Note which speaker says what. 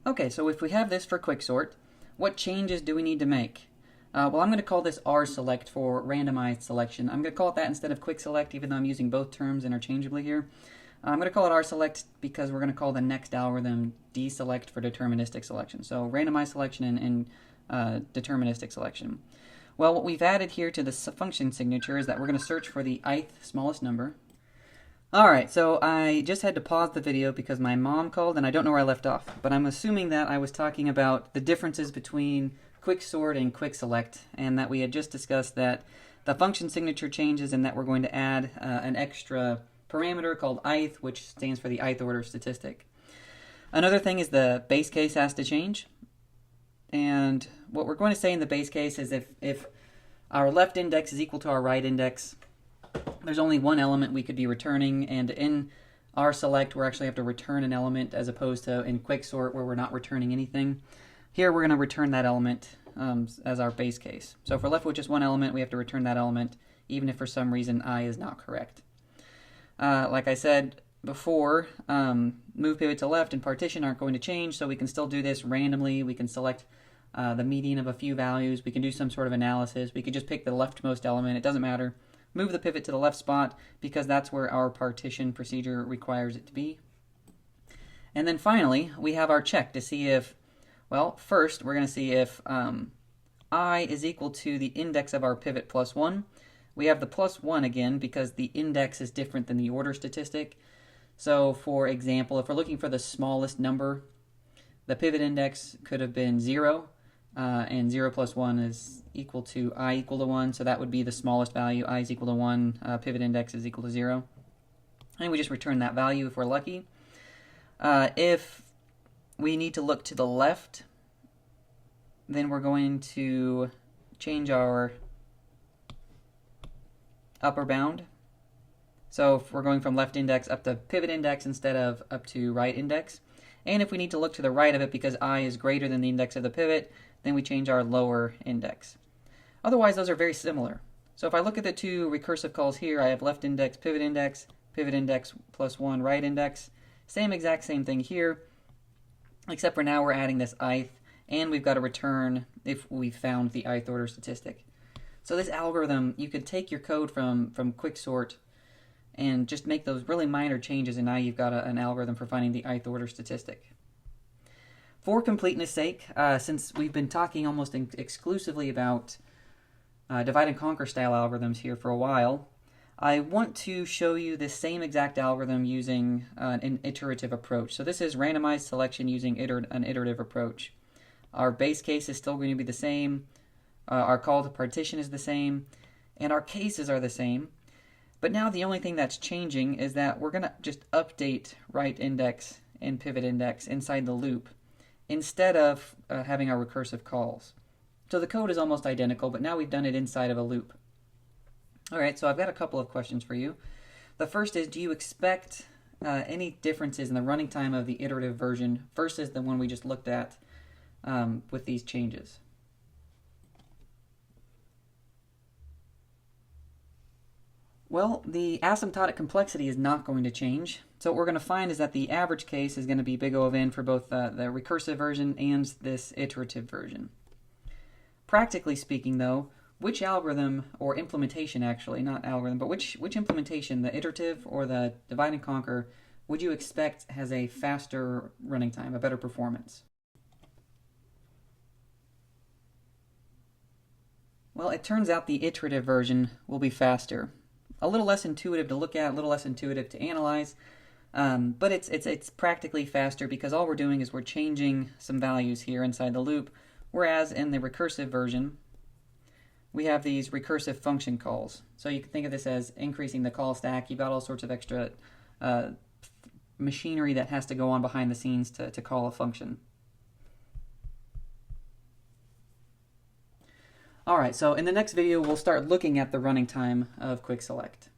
Speaker 1: Okay, so if we have this for quicksort, what changes do we need to make? Well, I'm going to call this rselect for randomized selection. I'm going to call it that instead of quick select, even though I'm using both terms interchangeably here. I'm going to call it rselect because we're going to call the next algorithm deselect for deterministic selection. So randomized selection and deterministic selection. Well, what we've added here to the function signature is that we're going to search for the ith smallest number. Alright, so I just had to pause the video because my mom called and I don't know where I left off, but I'm assuming that I was talking about the differences between quicksort and quickselect, and that we had just discussed that the function signature changes and that we're going to add an extra parameter called ith, which stands for the ith order statistic. Another thing is the base case has to change, and what we're going to say in the base case is if our left index is equal to our right index, there's only one element we could be returning, and in rselect we actually have to return an element as opposed to in quicksort where we're not returning anything. Here we're going to return that element as our base case. So if we're left with just one element, we have to return that element even if for some reason I is not correct. Like I said before, move, pivot to left, and partition aren't going to change, so we can still do this randomly. We can select the median of a few values. We can do some sort of analysis. We could just pick the leftmost element. It doesn't matter. Move the pivot to the left spot because that's where our partition procedure requires it to be. And then finally, we have our check to see if, well, first we're going to see if I is equal to the index of our pivot plus 1. We have the plus 1 again because the index is different than the order statistic. So for example, if we're looking for the smallest number, the pivot index could have been 0. And 0 plus 1 is equal to I equal to 1, so that would be the smallest value. I is equal to 1, pivot index is equal to 0. And we just return that value if we're lucky. If we need to look to the left, then we're going to change our upper bound. So if we're going from left index up to pivot index instead of up to right index. And if we need to look to the right of it because I is greater than the index of the pivot, then we change our lower index. Otherwise, those are very similar. So if I look at the two recursive calls here, I have left index plus 1 right index. Exact same thing here, except for now we're adding this ith, and we've got to return if we found the ith order statistic. So this algorithm, you could take your code from quicksort and just make those really minor changes, and now you've got an algorithm for finding the ith order statistic. For completeness sake, since we've been talking almost exclusively about divide and conquer style algorithms here for a while, I want to show you this same exact algorithm using an iterative approach. So this is randomized selection using an iterative approach. Our base case is still going to be the same, our call to partition is the same, and our cases are the same. But now the only thing that's changing is that we're going to just update right index and pivot index inside the loop instead of having our recursive calls. So the code is almost identical, but now we've done it inside of a loop. Alright, so I've got a couple of questions for you. The first is, do you expect any differences in the running time of the iterative version versus the one we just looked at with these changes? Well, the asymptotic complexity is not going to change. So what we're going to find is that the average case is going to be big O of n for both the recursive version and this iterative version. Practically speaking, though, which algorithm, or implementation actually, not algorithm, but which implementation, the iterative or the divide and conquer, would you expect has a faster running time, a better performance? Well, it turns out the iterative version will be faster. A little less intuitive to look at, a little less intuitive to analyze, but it's practically faster because all we're doing is we're changing some values here inside the loop, whereas in the recursive version, we have these recursive function calls. So you can think of this as increasing the call stack. You've got all sorts of extra machinery that has to go on behind the scenes to call a function. Alright, so in the next video we'll start looking at the running time of quickselect.